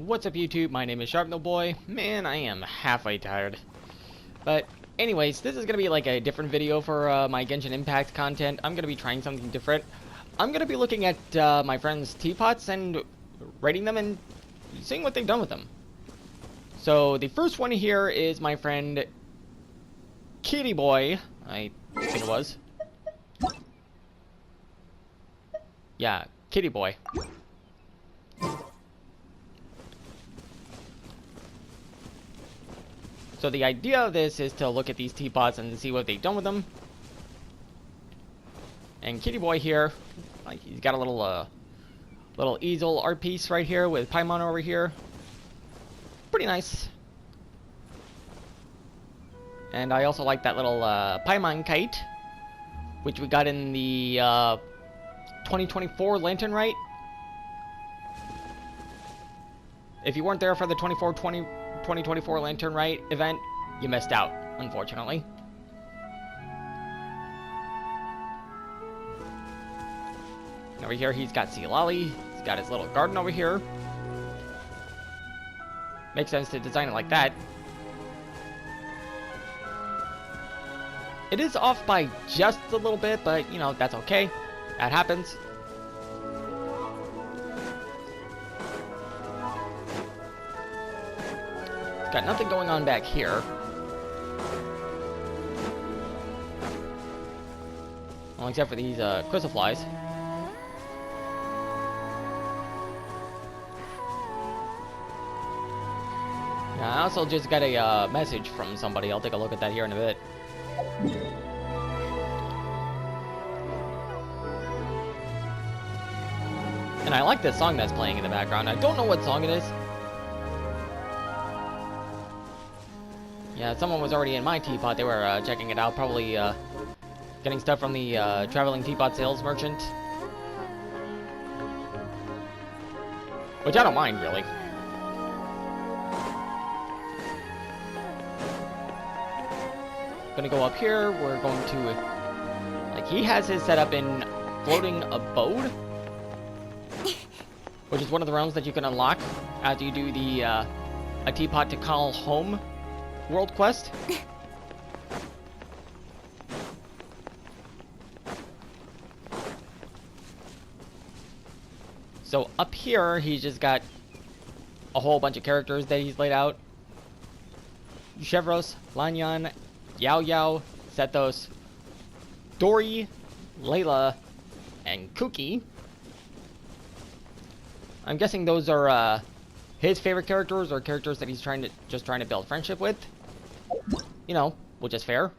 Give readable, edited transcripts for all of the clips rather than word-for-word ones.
What's up YouTube? My name is Boy. Man, I am halfway tired. But anyways, this is going to be like a different video for my Genshin Impact content. I'm going to be trying something different. I'm going to be looking at my friends' Teapots and rating them and seeing what they've done with them. So the first one here is my friend Kitty Boy, I think it was. Yeah, Kitty Boy. So the idea of this is to look at these teapots and see what they've done with them. And Kitty Boy here, like, he's got a little easel art piece right here with Paimon over here. Pretty nice. And I also like that little Paimon kite, which we got in the 2024 Lantern Rite. If you weren't there for the 2024 Lantern Rite event, you missed out, unfortunately. Over here, he's got Sealali. He's got his little garden over here. Makes sense to design it like that. It is off by just a little bit, but, you know, that's okay. That happens. Got nothing going on back here. Well, except for these crystal flies. Yeah, I also just got a message from somebody. I'll take a look at that here in a bit. And I like this song that's playing in the background. I don't know what song it is. Yeah, someone was already in my teapot. They were checking it out, probably getting stuff from the traveling teapot sales merchant. Which I don't mind, really. Gonna go up here. We're going to... Like, he has his set up in Floating Abode, which is one of the realms that you can unlock after you do the A Teapot to Call Home world quest. So up here, he's just got a whole bunch of characters that he's laid out. Chevros, Lanyan, Yao Yao, Sethos, Dory, Layla, and Kuki. I'm guessing those are his favorite characters or characters that he's trying to build friendship with. You know, which is fair.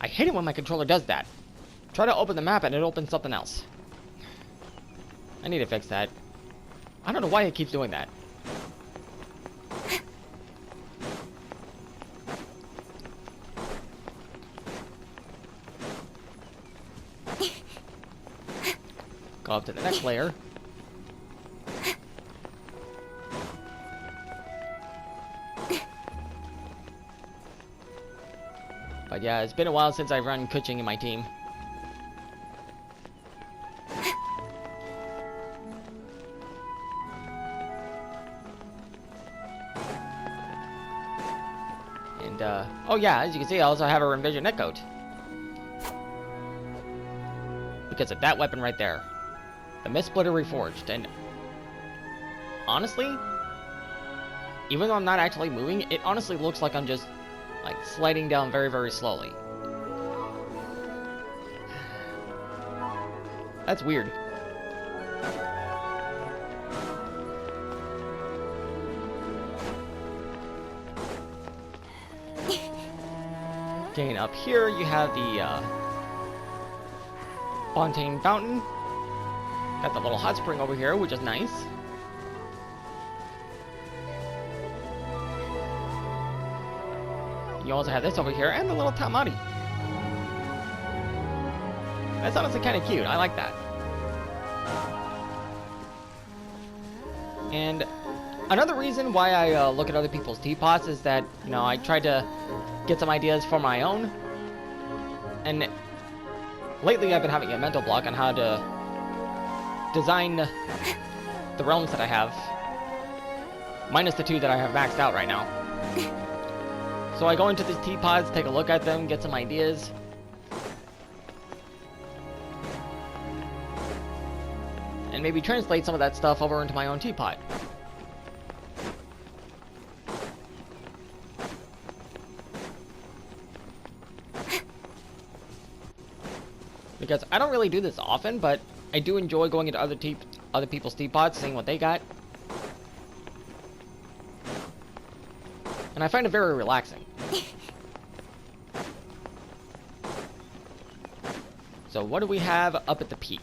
I hate it when my controller does that. Try to open the map and it opens something else. I need to fix that. I don't know why it keeps doing that. Go up to the next layer. But yeah, it's been a while since I've run Kuching in my team. And, oh yeah, as you can see, I also have a Revision Netcoat. Because of that weapon right there. The Mist Splitter Reforged. And, honestly, even though I'm not actually moving, it honestly looks like I'm just like sliding down very, very slowly. That's weird. Okay, and up here you have the Fontaine Fountain. Got the little hot spring over here, which is nice. You also have this over here, and the little Tamari. That's honestly kind of cute. I like that. And another reason why I look at other people's teapots is that, you know, I tried to get some ideas for my own. And lately I've been having a mental block on how to design the realms that I have Minus the 2 that I have maxed out right now. So I go into these teapots, take a look at them, get some ideas. And maybe translate some of that stuff over into my own teapot. Because I don't really do this often, but I do enjoy going into other people's teapots, seeing what they got. And I find it very relaxing. So what do we have up at the peak?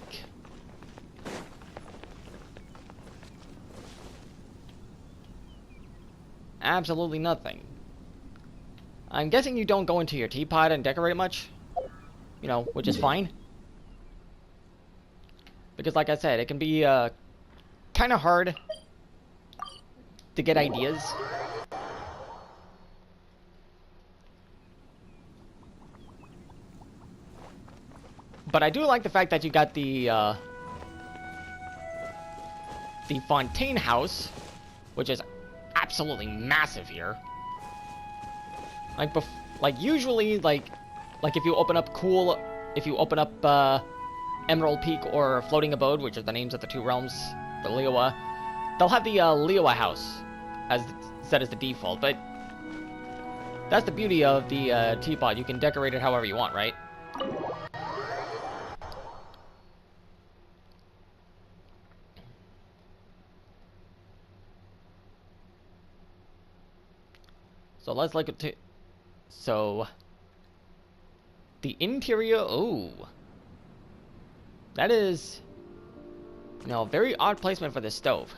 Absolutely nothing. I'm guessing you don't go into your teapot and decorate much. You know, which is fine. Because like I said, it can be kind of hard to get ideas. But I do like the fact that you got the Fontaine house, which is absolutely massive here. Like usually, like if you open up Emerald Peak or Floating Abode, which are the names of the 2 realms, the Liyue, they'll have the Liyue house as set as the default. But that's the beauty of the teapot. You can decorate it however you want, right? So let's look at so the interior. Oh, that is, you know, very odd placement for this stove.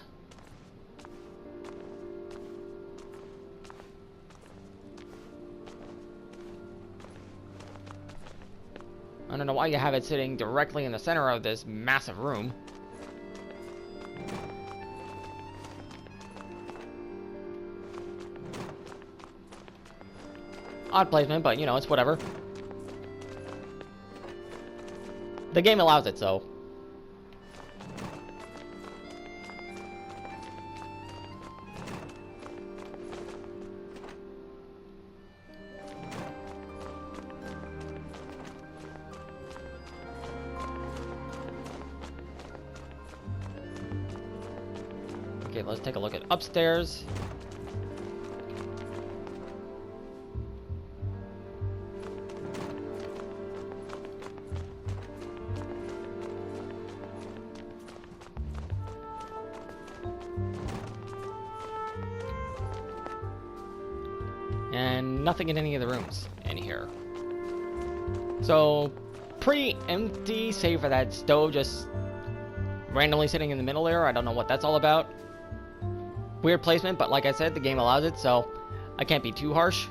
I don't know why you have it sitting directly in the center of this massive room. Odd placement, but, you know, it's whatever. The game allows it, so. Okay, let's take a look at upstairs. And nothing in any of the rooms in here. So, pretty empty, save for that stove just randomly sitting in the middle there. I don't know what that's all about. Weird placement, but like I said, the game allows it, so I can't be too harsh.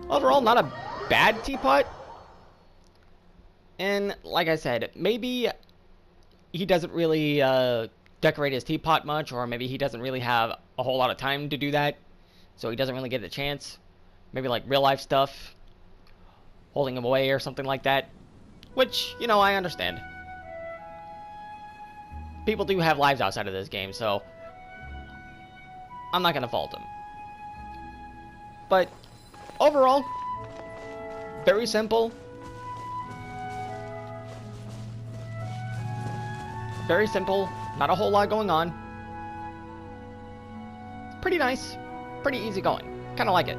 Overall, not a bad teapot. And like I said, maybe he doesn't really decorate his teapot much, or maybe he doesn't really have a whole lot of time to do that, so he doesn't really get the chance. Maybe like real life stuff, holding him away or something like that, which, you know, I understand. People do have lives outside of this game, so I'm not gonna fault him. But overall, very simple. Very simple, not a whole lot going on. Pretty nice, pretty easy going. Kind of like it.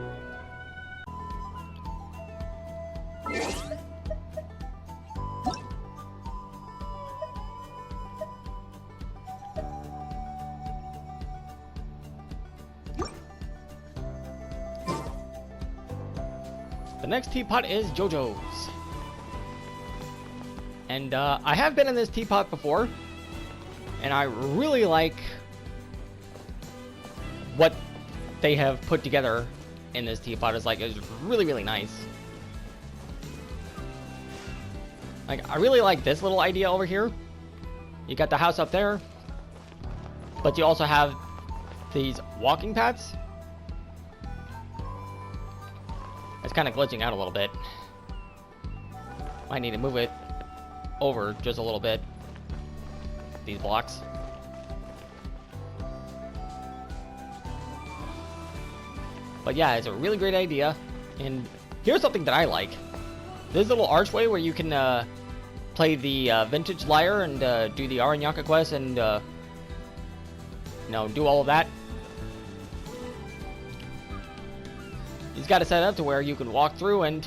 The next teapot is JoJo's. And I have been in this teapot before, and I really like what they have put together in this teapot. It's really, really nice. Like, I really like this little idea over here. You got the house up there, but you also have these walking paths. It's kind of glitching out a little bit. Might need to move it over just a little bit. these blocks. But yeah, it's a really great idea. And here's something that I like. This little archway where you can play the vintage lyre and do the Aranyaka quest and you know, do all of that. He's got it set up to where you can walk through, and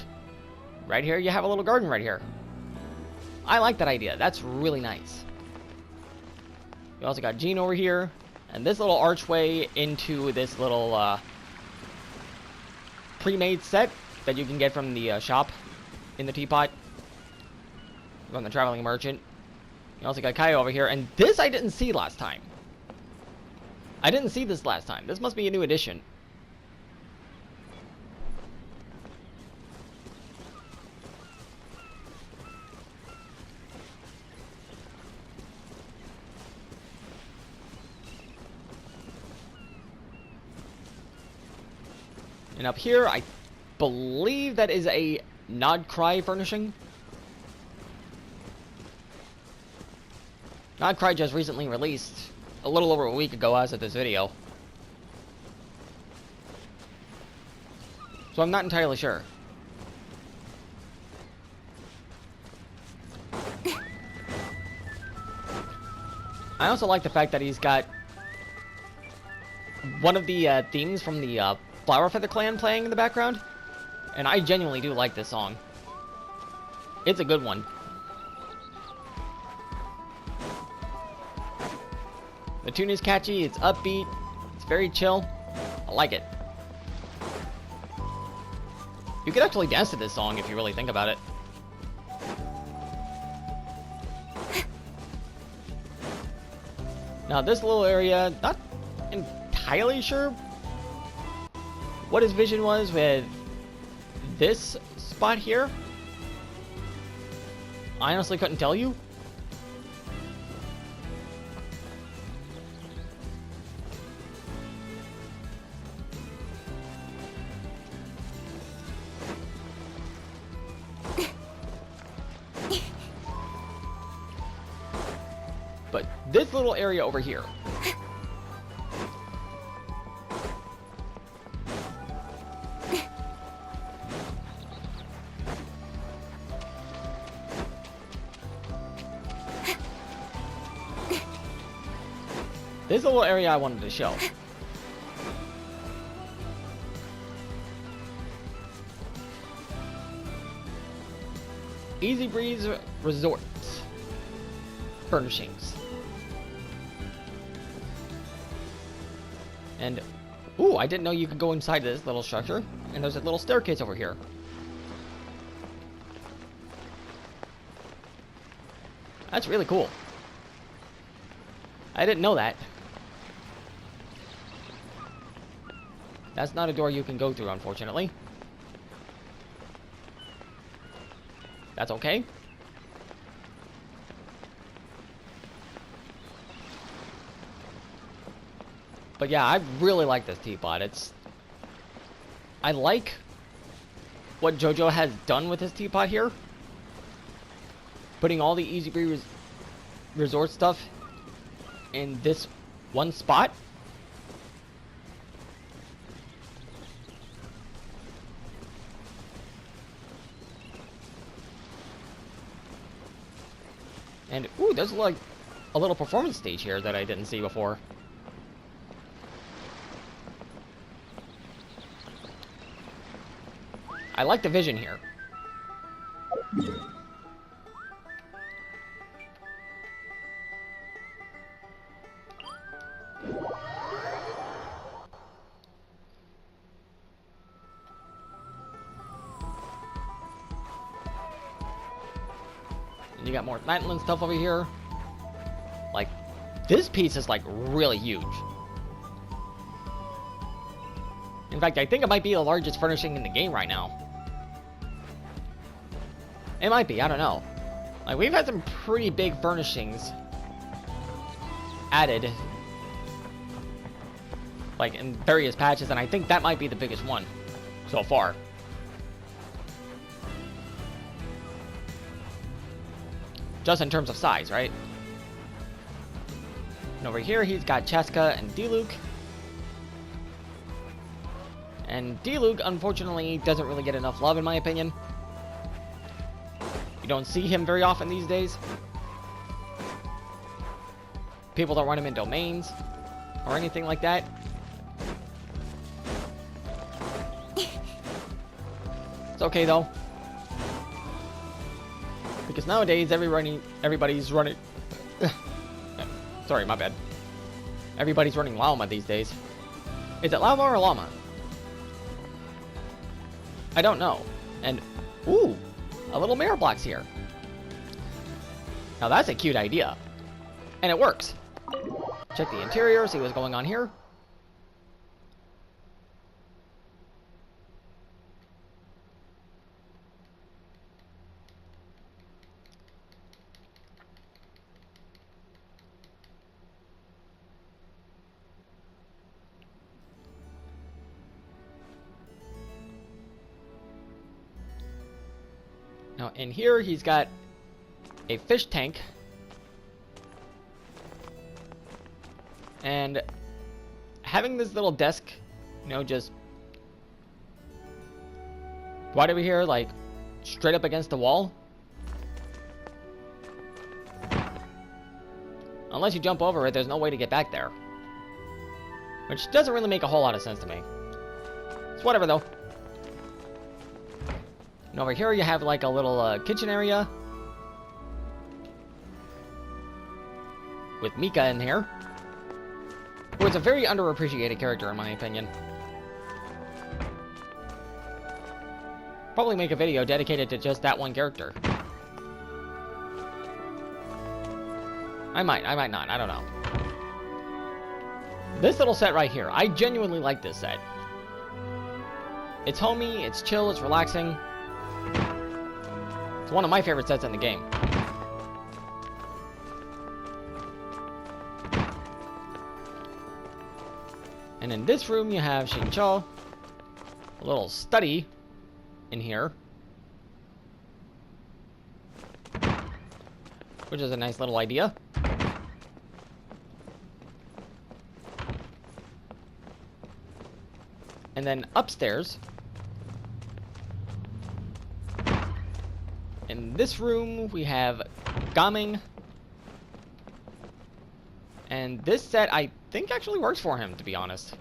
right here you have a little garden right here. I like that idea. That's really nice. You also got Jean over here, and this little archway into this little pre-made set that you can get from the shop in the Teapot from the traveling merchant. You also got Kai over here, and this I didn't see last time. I didn't see this last time. This must be a new addition. And up here, I believe that is a Nod Cry furnishing. Nod Cry just recently released a little over a week ago as of this video. So I'm not entirely sure. I also like the fact that he's got one of the themes from the Flower Feather Clan playing in the background, and I genuinely do like this song. It's a good one. The tune is catchy, it's upbeat, it's very chill. I like it. You could actually dance to this song if you really think about it. Now this little area, not entirely sure what his vision was with this spot here. I honestly couldn't tell you. But this little area over here, this little area I wanted to show. Easy Breeze Resort furnishings. And, ooh, I didn't know you could go inside this little structure. And there's a little staircase over here. That's really cool. I didn't know that. That's not a door you can go through, unfortunately. That's okay. But yeah, I really like this teapot. I like what JoJo has done with his teapot here. Putting all the Easy Breeze Resort stuff in this one spot. And, ooh, there's like a little performance stage here that I didn't see before. I like the vision here. And you got more Nightland stuff over here. Like, this piece is like really huge. In fact, I think it might be the largest furnishing in the game right now. It might be, I don't know. Like, we've had some pretty big furnishings added, like, in various patches, and I think that might be the biggest one so far. Just in terms of size, right? And over here, he's got Cheska and Diluc. And Diluc, unfortunately, doesn't really get enough love, in my opinion. You don't see him very often these days. People don't run him in domains or anything like that. It's okay, though. Because nowadays, everybody's running... Sorry, my bad. Everybody's running Llama these days. Is it Llama or Llama? I don't know. And, ooh, a little mirror block's here. Now that's a cute idea. And it works. Check the interior, see what's going on here. Now in here, he's got a fish tank. And having this little desk, you know, just right over here, like, straight up against the wall. Unless you jump over it, there's no way to get back there. Which doesn't really make a whole lot of sense to me. It's whatever, though. And over here you have like a little kitchen area with Mika in here, who is a very underappreciated character in my opinion. Probably make a video dedicated to just that one character. I might not, I don't know. This little set right here, I genuinely like this set. It's homey, it's chill, it's relaxing. It's one of my favorite sets in the game. And in this room you have Xingqiu, a little study in here, which is a nice little idea. And then upstairs, in this room, we have Gaming. And this set, I think, actually works for him, to be honest.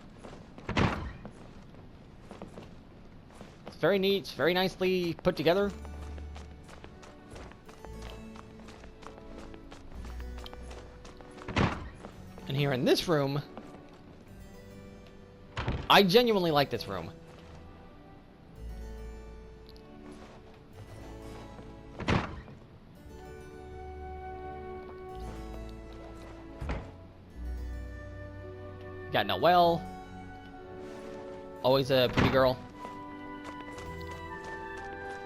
It's very neat, it's very nicely put together. And here in this room, I genuinely like this room. Got Noelle. Always a pretty girl.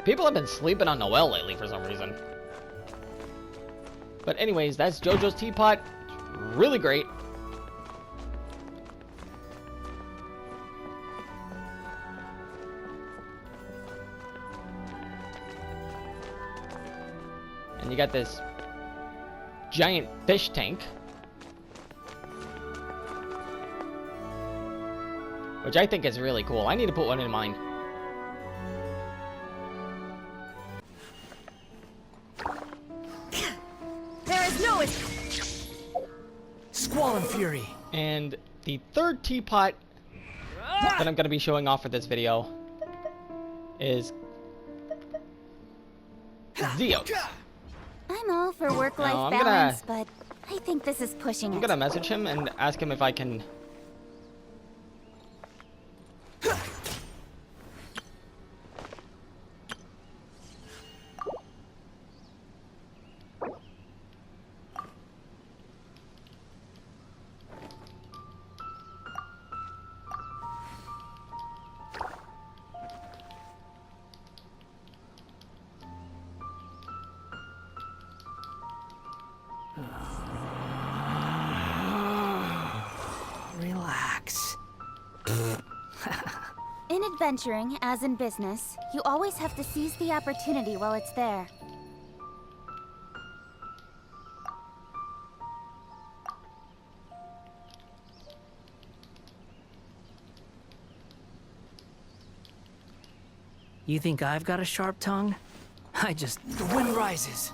People have been sleeping on Noelle lately for some reason. But anyways, that's JoJo's Teapot. Really great. And you got this giant fish tank, which I think is really cool. I need to put one in mine. There is no Squall and Fury. And the third teapot that I'm going to be showing off for this video is Zeos. I'm all for work-life No, I'm balance, but I think this is pushing I'm it. going to message him and ask him if I can... Relax. In adventuring, as in business, you always have to seize the opportunity while it's there. You think I've got a sharp tongue? The wind rises.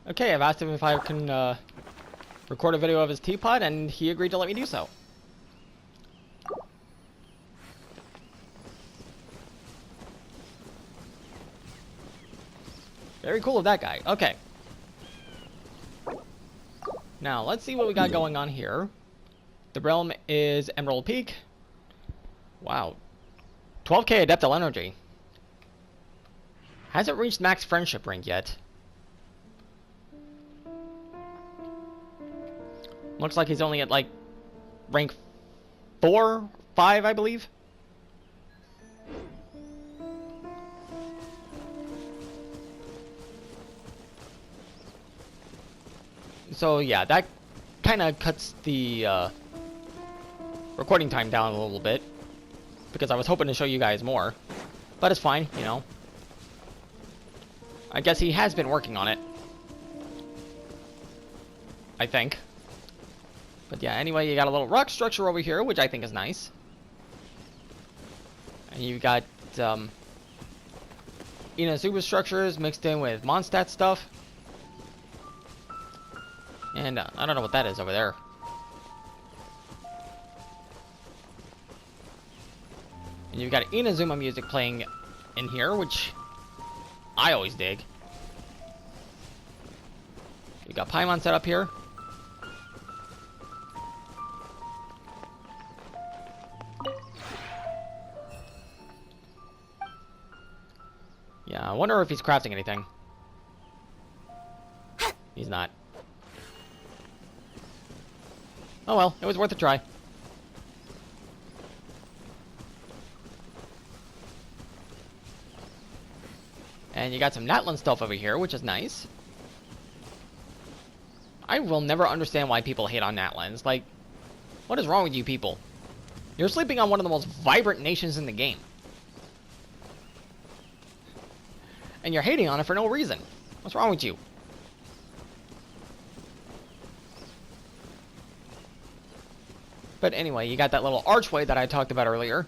Okay, I've asked him if I can record a video of his teapot, and he agreed to let me do so. Very cool of that guy. Okay. Now, let's see what we got going on here. The realm is Emerald Peak. Wow. 12k Adeptal Energy. Hasn't reached max friendship rank yet. Looks like he's only at, like, rank 4, 5, I believe. So, yeah, that kind of cuts the recording time down a little bit. Because I was hoping to show you guys more. But it's fine, you know. I guess he has been working on it. I think. But yeah, anyway, you got a little rock structure over here, which I think is nice. And you got Inazuma structures mixed in with Mondstadt stuff. And I don't know what that is over there. And you've got Inazuma music playing in here, which I always dig. You got Paimon set up here. Yeah, I wonder if he's crafting anything. He's not. Oh well, it was worth a try. And you got some Natlan stuff over here, which is nice. I will never understand why people hate on Natlans. Like, what is wrong with you people? You're sleeping on one of the most vibrant nations in the game. And you're hating on it for no reason. What's wrong with you? But anyway, you got that little archway that I talked about earlier.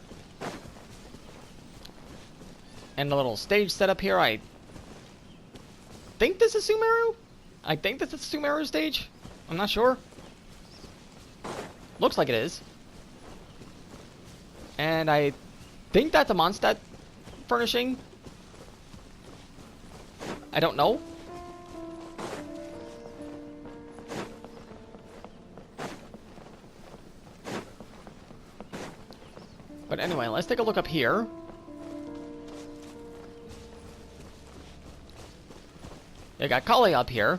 And the little stage set up here. I think this is Sumeru? I think this is Sumeru's stage. I'm not sure. Looks like it is. And I think that's a Mondstadt furnishing. I don't know. But anyway, let's take a look up here. You got Kale up here.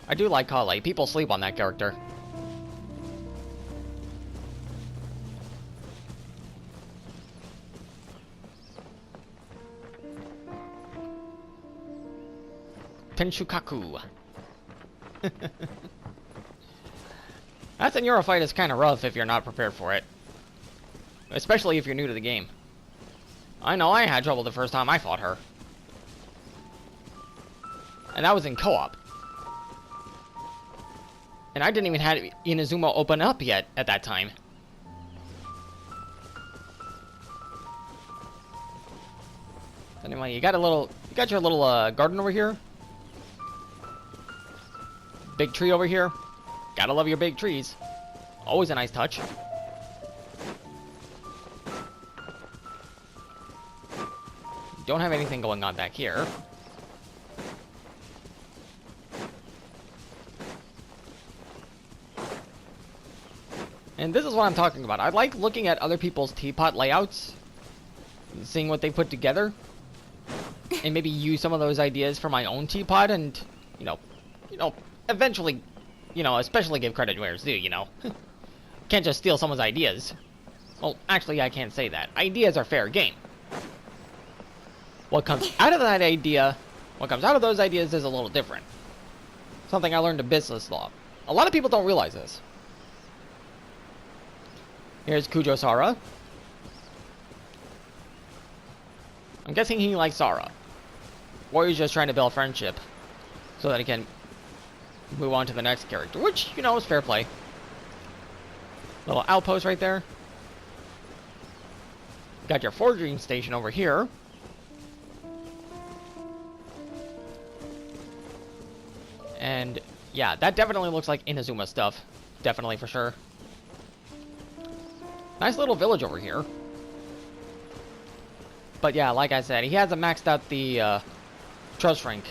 I do like Kale. People sleep on that character. Tenshukaku. That Senora fight is kind of rough if you're not prepared for it. Especially if you're new to the game. I know I had trouble the first time I fought her. And that was in co-op. And I didn't even have Inazuma open up yet at that time. Anyway, you got your little garden over here. Big tree over here. Gotta love your big trees. Always a nice touch. Don't have anything going on back here. And this is what I'm talking about. I like looking at other people's teapot layouts, and seeing what they put together, and maybe use some of those ideas for my own teapot, and you know, eventually, especially give credit where it's due. Can't just steal someone's ideas. Well, actually, I can't say that. Ideas are fair game. What comes out of that idea, what comes out of those ideas is a little different. Something I learned in business law. A lot of people don't realize this. Here's Kujo-Sara. I'm guessing he likes Sara. Or he's just trying to build friendship so that he can move on to the next character, which, you know, is fair play. Little outpost right there. Got your forging station over here. And yeah, that definitely looks like Inazuma stuff. Definitely, for sure. Nice little village over here. But yeah, like I said, he hasn't maxed out the trust rank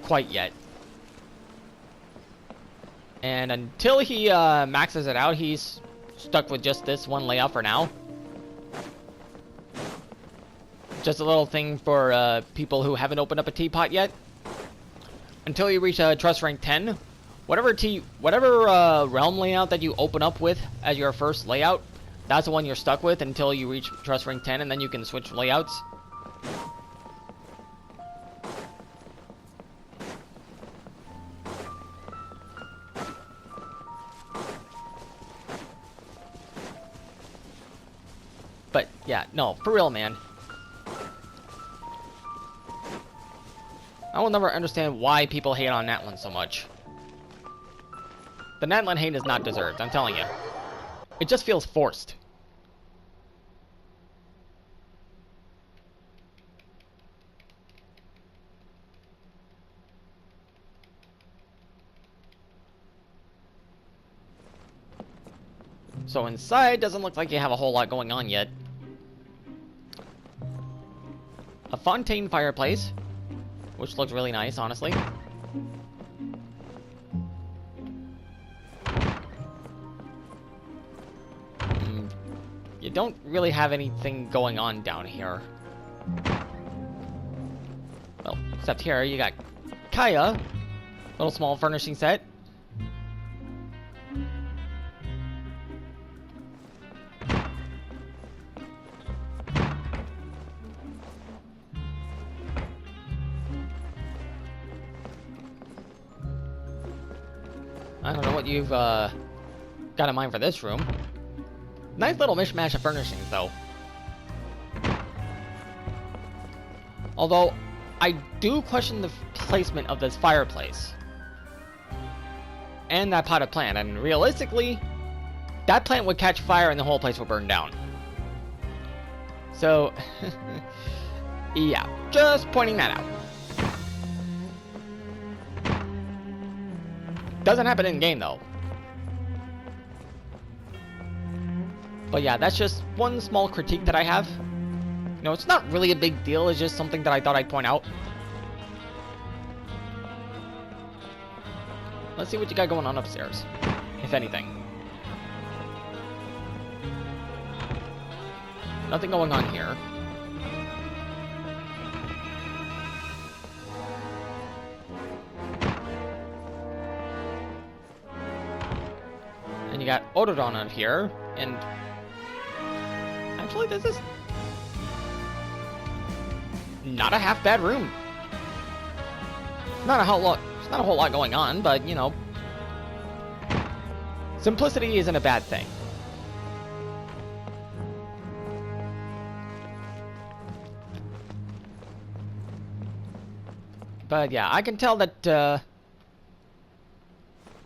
quite yet. And until he maxes it out, he's stuck with just this one layout for now. Just a little thing for people who haven't opened up a teapot yet. Until you reach trust rank 10, whatever realm layout that you open up with as your first layout, that's the one you're stuck with until you reach trust rank 10, and then you can switch layouts. But yeah, no, for real, man. I will never understand why people hate on Natlan so much. The Natlan hate is not deserved, I'm telling you. It just feels forced. So inside, doesn't look like you have a whole lot going on yet. A fontaine fireplace, which looks really nice, honestly. You don't really have anything going on down here. Well, except here, you got Kaya. Little small furnishing set. I don't know what you've got in mind for this room. Nice little mishmash of furnishings, though. Although, I do question the placement of this fireplace. And that potted plant, and realistically, that plant would catch fire and the whole place would burn down. So, yeah, just pointing that out. Doesn't happen in game though. But yeah, that's just one small critique that I have. You know, it's not really a big deal, it's just something that I thought I'd point out. Let's see what you got going on upstairs, if anything. Nothing going on here. And you got Ododon out here, and actually this is not a half bad room. Not a whole lot going on, but you know, simplicity isn't a bad thing. But yeah, I can tell that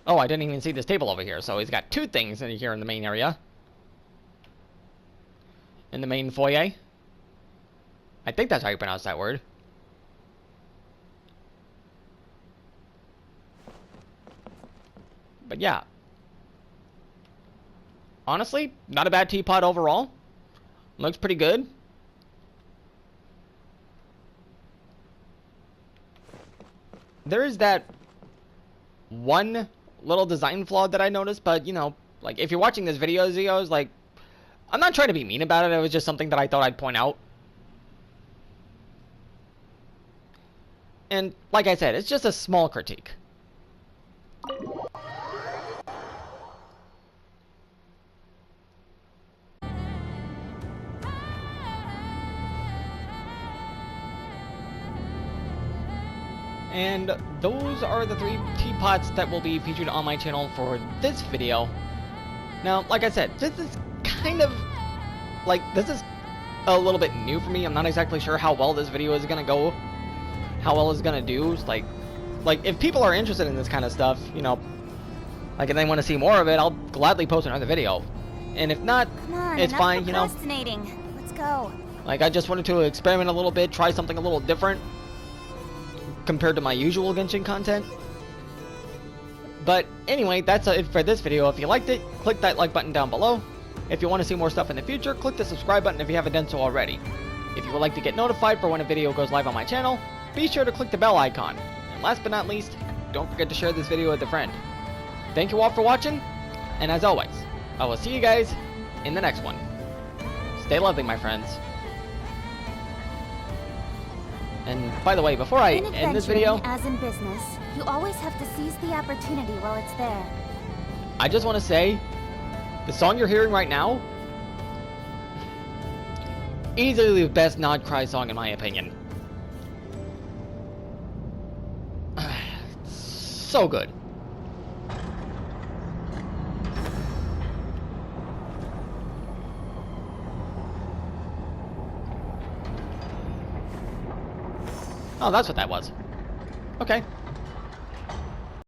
oh, I didn't even see this table over here. So he's got two things in here in the main area. In the main foyer. I think that's how you pronounce that word. But yeah. Honestly, not a bad teapot overall. Looks pretty good. There is that one little design flaw that I noticed, but you know, like if you're watching this video, Zeos, like, I'm not trying to be mean about it, it was just something that I thought I'd point out. And like I said, it's just a small critique. And those are the 3 teapots that will be featured on my channel for this video. Now, like I said, this is kind of like, this is a little bit new for me. I'm not exactly sure how well this video is gonna go, how well it's gonna do. Like, if people are interested in this kind of stuff, you know, like, and they want to see more of it, I'll gladly post another video. And if not, Come on, it's enough fine, you know. procrastinating. Let's go. Like, I just wanted to experiment a little bit, try something a little different compared to my usual Genshin content. But anyway, that's it for this video. If you liked it, click that like button down below. If you want to see more stuff in the future, click the subscribe button if you haven't done so already. If you would like to get notified for when a video goes live on my channel, be sure to click the bell icon. And last but not least, don't forget to share this video with a friend. Thank you all for watching, and as always, I will see you guys in the next one. Stay lovely, my friends. And by the way, before I end this video, as in business, you always have to seize the opportunity while it's there. I just want to say, the song you're hearing right now, easily the best Nod Cry song in my opinion. So good. Oh, that's what that was. Okay.